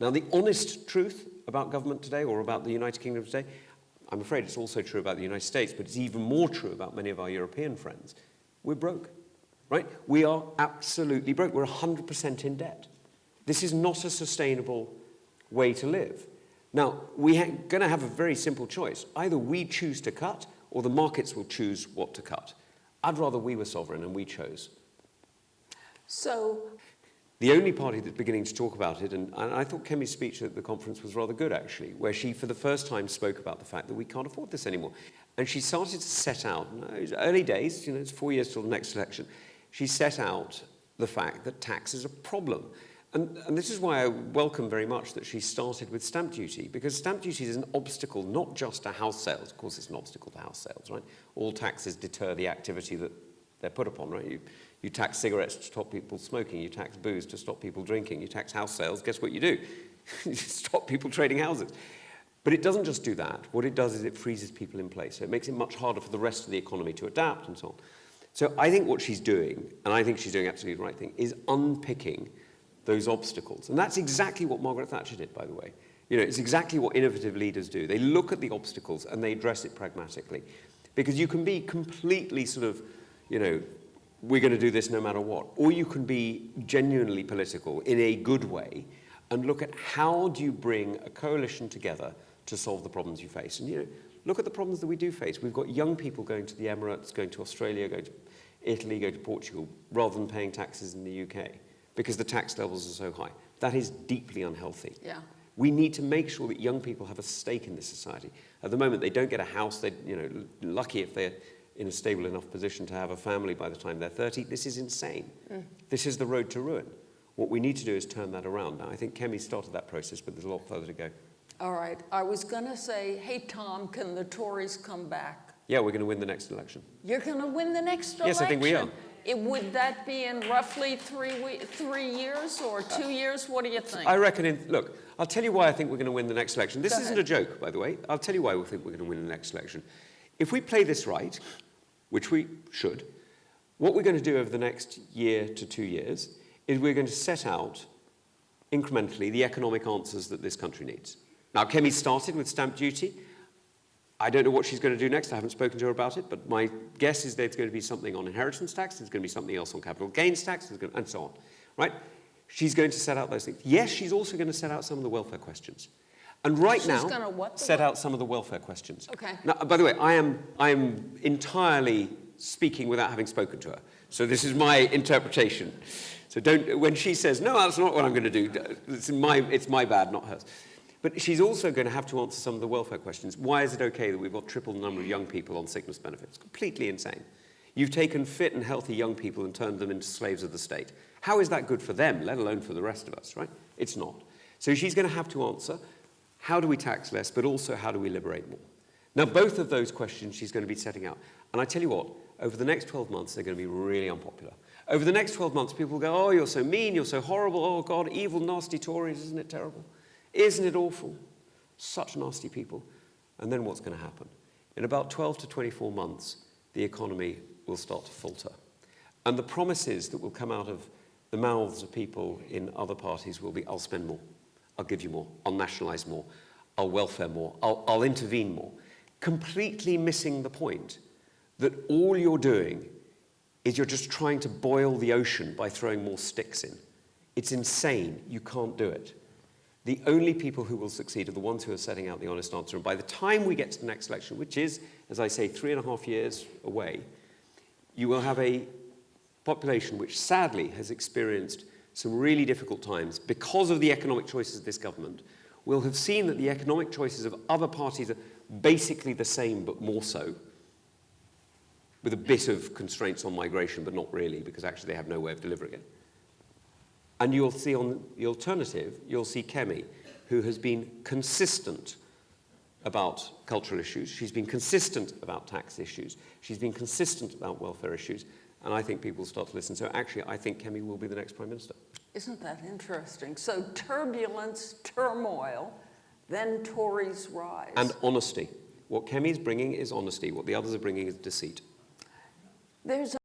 Now, the honest truth about government today, or about the United Kingdom today, I'm afraid it's also true about the United States, but it's even more true about many of our European friends. We're broke, right? We are absolutely broke. We're 100% in debt. This is not a sustainable way to live. Now, we're going to have a very simple choice. Either we choose to cut, or the markets will choose what to cut. I'd rather we were sovereign and we chose. So the only party that's beginning to talk about it, and I thought Kemi's speech at the conference was rather good, actually, where she, for the first time, spoke about the fact that we can't afford this anymore. And she started to set out, it was early days, it's 4 years till the next election, she set out the fact that tax is a problem. And this is why I welcome very much that she started with stamp duty, because stamp duty is an obstacle not just to house sales. Of course, it's an obstacle to house sales, right? All taxes deter the activity that they're put upon, right? You tax cigarettes to stop people smoking, you tax booze to stop people drinking, you tax house sales, guess what you do? You stop people trading houses. But it doesn't just do that. What it does is it freezes people in place. So it makes it much harder for the rest of the economy to adapt and so on. So I think what she's doing, and I think she's doing absolutely the right thing, is unpicking those obstacles. And that's exactly what Margaret Thatcher did, by the way. It's exactly what innovative leaders do. They look at the obstacles and they address it pragmatically. Because you can be completely sort of, we're going to do this no matter what. Or you can be genuinely political in a good way and look at how do you bring a coalition together to solve the problems you face. And, look at the problems that we do face. We've got young people going to the Emirates, going to Australia, going to Italy, going to Portugal, rather than paying taxes in the UK, because the tax levels are so high. That is deeply unhealthy. yeah. We need to make sure that young people have a stake in this society. At the moment, they don't get a house. They're lucky if they're in a stable enough position to have a family by the time they're 30. This is insane. This is the road to ruin. What we need to do is turn that around. Now, I think Kemi started that process, but there's a lot further to go. All right. I was going to say, hey, Tom, can the Tories come back? Yeah, we're going to win the next election. You're going to win the next election? Yes, I think we are. Would that be in roughly 3 years or 2 years? What do you think? I reckon, look, I'll tell you why I think we're going to win the next election. This Go isn't ahead. a joke, by the way. I'll tell you why we think we're going to win the next election. If we play this right, which we should, what we're going to do over the next year to 2 years is we're going to set out incrementally the economic answers that this country needs. Now, Kemi started with stamp duty. I don't know what she's going to do next. I haven't spoken to her about it, but my guess is there's going to be something on inheritance tax, there's going to be something else on capital gains tax, and so on, right? She's going to set out those things. Yes, she's also going to set out some of the welfare questions. And right now, She's going to what? set out some of the welfare questions. Okay. Now, by the way, I am entirely speaking without having spoken to her. So this is my interpretation. So when she says, no, that's not what I'm going to do, it's my bad, not hers. But she's also going to have to answer some of the welfare questions. Why is it okay that we've got triple the number of young people on sickness benefits? Completely insane. You've taken fit and healthy young people and turned them into slaves of the state. How is that good for them, let alone for the rest of us, right? It's not. So she's going to have to answer, how do we tax less, but also how do we liberate more? Now, both of those questions she's going to be setting out. And I tell you what, over the next 12 months, they're going to be really unpopular. Over the next 12 months, people will go, oh, you're so mean, you're so horrible, oh, God, evil, nasty Tories, isn't it terrible? Isn't it awful? Such nasty people. And then what's going to happen? In about 12 to 24 months, the economy will start to falter. And the promises that will come out of the mouths of people in other parties will be, I'll spend more, I'll give you more, I'll nationalise more, I'll welfare more, I'll intervene more. Completely missing the point that all you're doing is you're just trying to boil the ocean by throwing more sticks in. It's insane. You can't do it. The only people who will succeed are the ones who are setting out the honest answer. And by the time we get to the next election, which is, as I say, 3.5 years away, you will have a population which sadly has experienced some really difficult times because of the economic choices of this government, will have seen that the economic choices of other parties are basically the same, but more so, with a bit of constraints on migration, but not really, because actually they have no way of delivering it. And you'll see on the alternative, you'll see Kemi, who has been consistent about cultural issues. She's been consistent about tax issues. She's been consistent about welfare issues. And I think people will start to listen. So actually, I think Kemi will be the next Prime Minister. Isn't that interesting? So turbulence, turmoil, then Tories rise. And honesty. What Kemi's bringing is honesty. What the others are bringing is deceit. There's